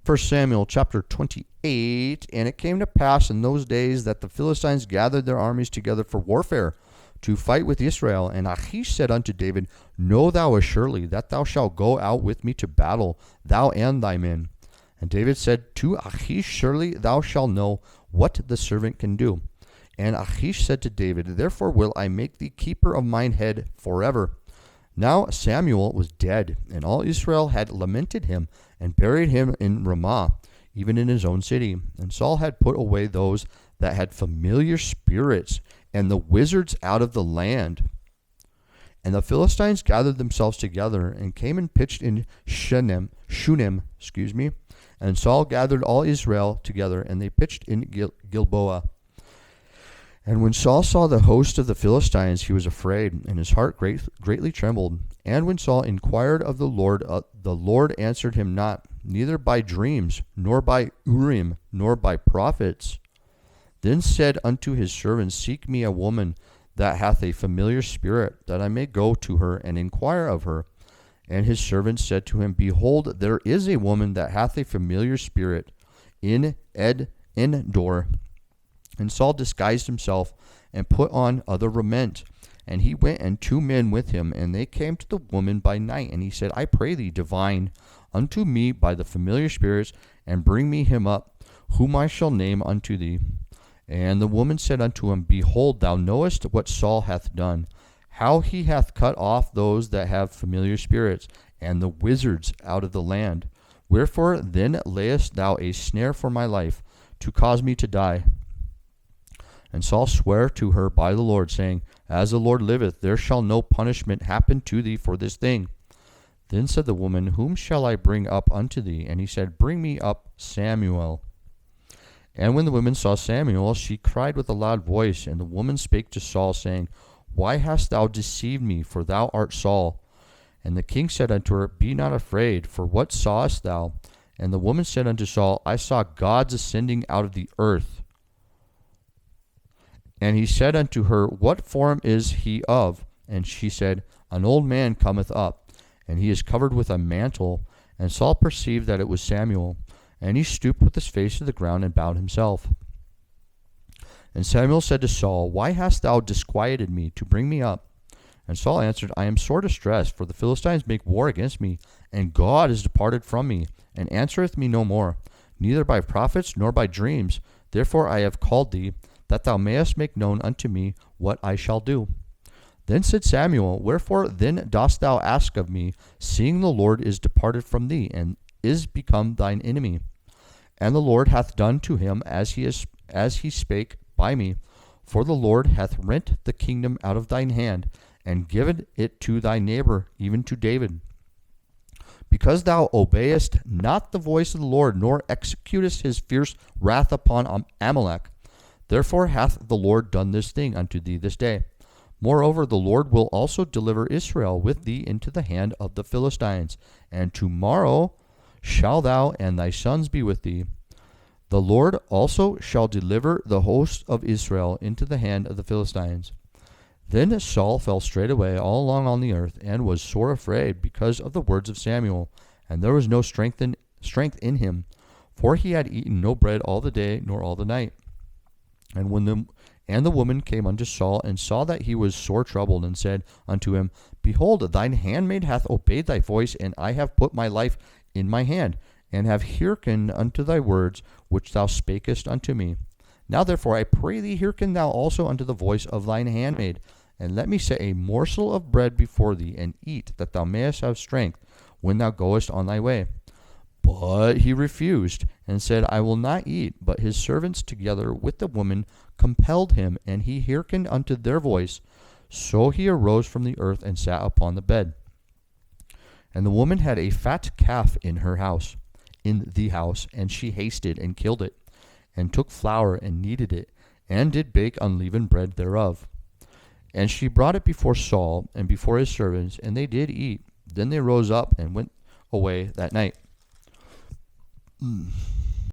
1 Samuel chapter 28. And it came to pass in those days that the Philistines gathered their armies together for warfare to fight with Israel. And Achish said unto David, Know thou assuredly that thou shalt go out with me to battle, thou and thy men. And David said to Achish, Surely thou shalt know what the servant can do. And Achish said to David, Therefore will I make thee keeper of mine head forever. Now Samuel was dead, and all Israel had lamented him, and buried him in Ramah, even in his own city. And Saul had put away those that had familiar spirits, and the wizards out of the land. And the Philistines gathered themselves together, and came and pitched in Shunem. And Saul gathered all Israel together, and they pitched in Gilboa. And when Saul saw the host of the Philistines, he was afraid, and his heart greatly trembled. And when Saul inquired of the Lord answered him not, neither by dreams, nor by Urim, nor by prophets. Then said unto his servants, Seek me a woman that hath a familiar spirit, that I may go to her and inquire of her. And his servants said to him, Behold, there is a woman that hath a familiar spirit in Endor. And Saul disguised himself and put on other raiment. And he went, and 2 men with him, and they came to the woman by night. And he said, I pray thee, divine unto me by the familiar spirits, and bring me him up, whom I shall name unto thee. And the woman said unto him, Behold, thou knowest what Saul hath done, how he hath cut off those that have familiar spirits, and the wizards out of the land. Wherefore then layest thou a snare for my life, to cause me to die? And Saul sware to her by the Lord, saying, As the Lord liveth, there shall no punishment happen to thee for this thing. Then said the woman, Whom shall I bring up unto thee? And he said, Bring me up Samuel. And when the woman saw Samuel, she cried with a loud voice. And the woman spake to Saul, saying, Why hast thou deceived me? For thou art Saul. And the king said unto her, Be not afraid, for what sawest thou? And the woman said unto Saul, I saw gods ascending out of the earth. And he said unto her, What form is he of? And she said, An old man cometh up, and he is covered with a mantle. And Saul perceived that it was Samuel. And he stooped with his face to the ground and bowed himself. And Samuel said to Saul, Why hast thou disquieted me to bring me up? And Saul answered, I am sore distressed, for the Philistines make war against me, and God is departed from me, and answereth me no more, neither by prophets nor by dreams. Therefore I have called thee, that thou mayest make known unto me what I shall do. Then said Samuel, Wherefore then dost thou ask of me, seeing the Lord is departed from thee, and is become thine enemy? And the Lord hath done to him as he spake by me. For the Lord hath rent the kingdom out of thine hand, and given it to thy neighbor, even to David. Because thou obeyest not the voice of the Lord, nor executest his fierce wrath upon Amalek. Therefore hath the Lord done this thing unto thee this day. Moreover, the Lord will also deliver Israel with thee into the hand of the Philistines. And tomorrow shall thou and thy sons be with thee. The Lord also shall deliver the host of Israel into the hand of the Philistines. Then Saul fell straightway all along on the earth, and was sore afraid because of the words of Samuel. And there was no strength in him, for he had eaten no bread all the day nor all the night. And the woman came unto Saul, and saw that he was sore troubled, and said unto him, Behold, thine handmaid hath obeyed thy voice, and I have put my life in my hand, and have hearkened unto thy words which thou spakest unto me. Now therefore I pray thee, hearken thou also unto the voice of thine handmaid, and let me set a morsel of bread before thee, and eat, that thou mayest have strength when thou goest on thy way. But he refused, and said, I will not eat. But his servants together with the woman compelled him, and he hearkened unto their voice. So he arose from the earth, and sat upon the bed. And the woman had a fat calf in the house, and she hasted and killed it, and took flour and kneaded it, and did bake unleavened bread thereof. And she brought it before Saul and before his servants, and they did eat. Then they rose up and went away that night.